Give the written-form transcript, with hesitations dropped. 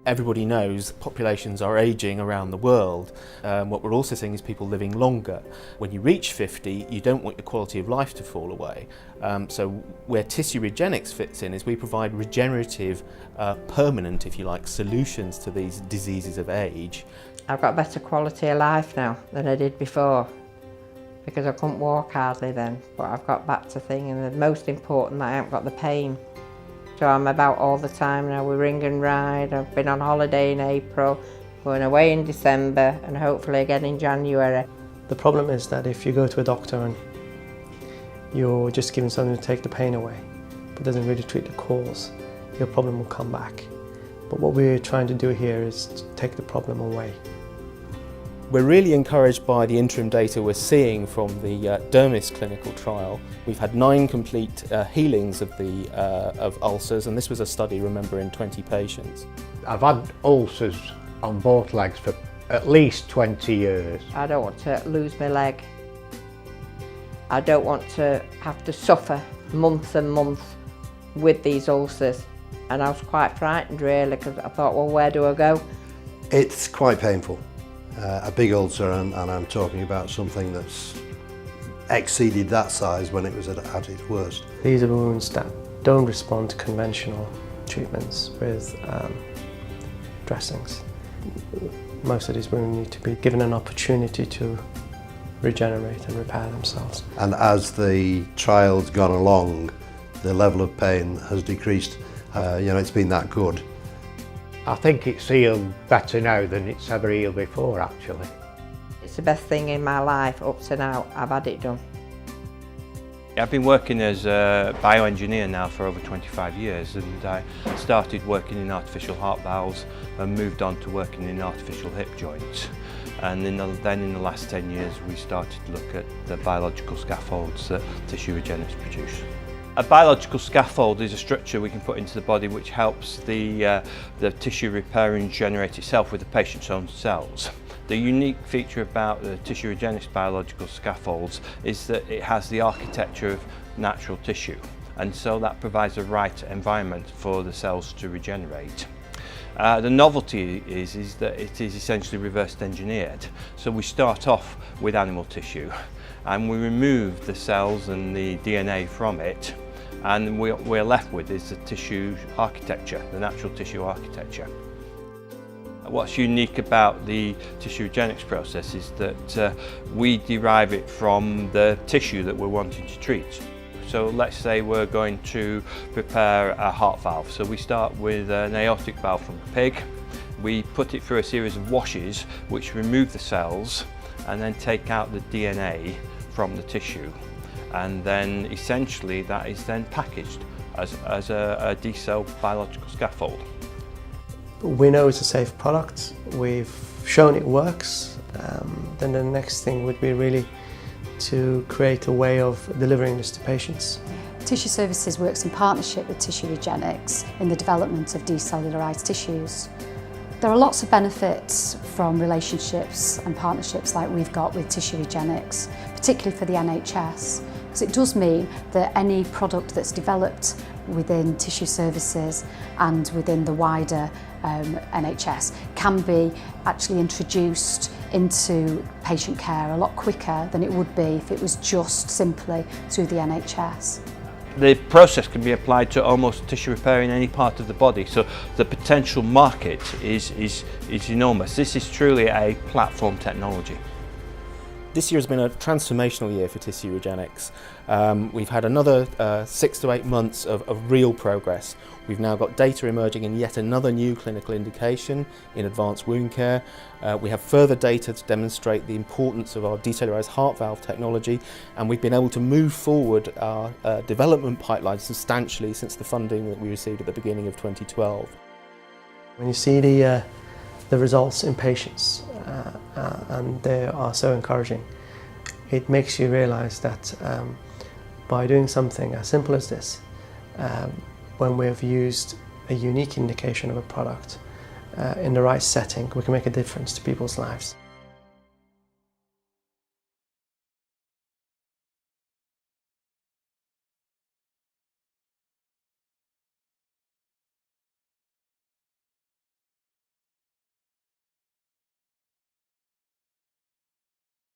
Everybody knows populations are ageing around the world. What we're also seeing is people living longer. When you reach 50, you don't want your quality of life to fall away. So where Tissue Regenix fits in is we provide regenerative, permanent, if you like, solutions to these diseases of age. I've got better quality of life now than I did before, because I couldn't walk hardly then, but I've got back to thing, and the most important, that I haven't got the pain. So I'm about all the time now. We ring and ride. I've been on holiday in April, going away in December, and hopefully again in January. The problem is that if you go to a doctor and you're just given something to take the pain away, but doesn't really treat the cause, your problem will come back. But what we're trying to do here is to take the problem away. We're really encouraged by the interim data we're seeing from the Thames clinical trial. We've had 9 complete healings of ulcers, and this was a study, remember, in 20 patients. I've had ulcers on both legs for at least 20 years. I don't want to lose my leg. I don't want to have to suffer months and months with these ulcers. And I was quite frightened really, because I thought, well, where do I go? It's quite painful. A big ulcer, and I'm talking about something that's exceeded that size when it was at its worst. These are wounds that don't respond to conventional treatments with dressings. Most of these wounds need to be given an opportunity to regenerate and repair themselves. And as the trial's gone along, the level of pain has decreased. It's been that good. I think it's healed better now than it's ever healed before, actually. It's the best thing in my life up to now. I've had it done. I've been working as a bioengineer now for over 25 years, and I started working in artificial heart valves and moved on to working in artificial hip joints. And then in the last 10 years we started to look at the biological scaffolds that Tissue Regenix produce. A biological scaffold is a structure we can put into the body which helps the tissue repair and regenerate itself with the patient's own cells. The unique feature about the Tissue Regenix biological scaffolds is that it has the architecture of natural tissue, and so that provides a right environment for the cells to regenerate. The novelty is that it is essentially reverse engineered. So we start off with animal tissue and we remove the cells and the DNA from it, and what we're left with is the tissue architecture, the natural tissue architecture. What's unique about the Tissue Regenix process is that we derive it from the tissue that we're wanting to treat. So let's say we're going to prepare a heart valve. So we start with an aortic valve from a pig. We put it through a series of washes which remove the cells and then take out the DNA from the tissue. And then essentially that is then packaged as a dCELL biological scaffold. We know it's a safe product. We've shown it works. Then the next thing would be really to create a way of delivering this to patients. Tissue Services works in partnership with Tissue Regenix in the development of decellularised tissues. There are lots of benefits from relationships and partnerships like we've got with Tissue Regenix, particularly for the NHS, because it does mean that any product that's developed within Tissue Services and within the wider NHS can be actually introduced into patient care a lot quicker than it would be if it was just simply through the NHS. The process can be applied to almost tissue repair in any part of the body, so the potential market is enormous. This is truly a platform technology. This year has been a transformational year for Tissue Regenix. We've had another 6 to 8 months of real progress. We've now got data emerging in yet another new clinical indication in advanced wound care. We have further data to demonstrate the importance of our decellularised heart valve technology, and we've been able to move forward our development pipeline substantially since the funding that we received at the beginning of 2012. When you see the results in patients, and they are so encouraging, it makes you realise that by doing something as simple as this, when we've used a unique indication of a product in the right setting, we can make a difference to people's lives.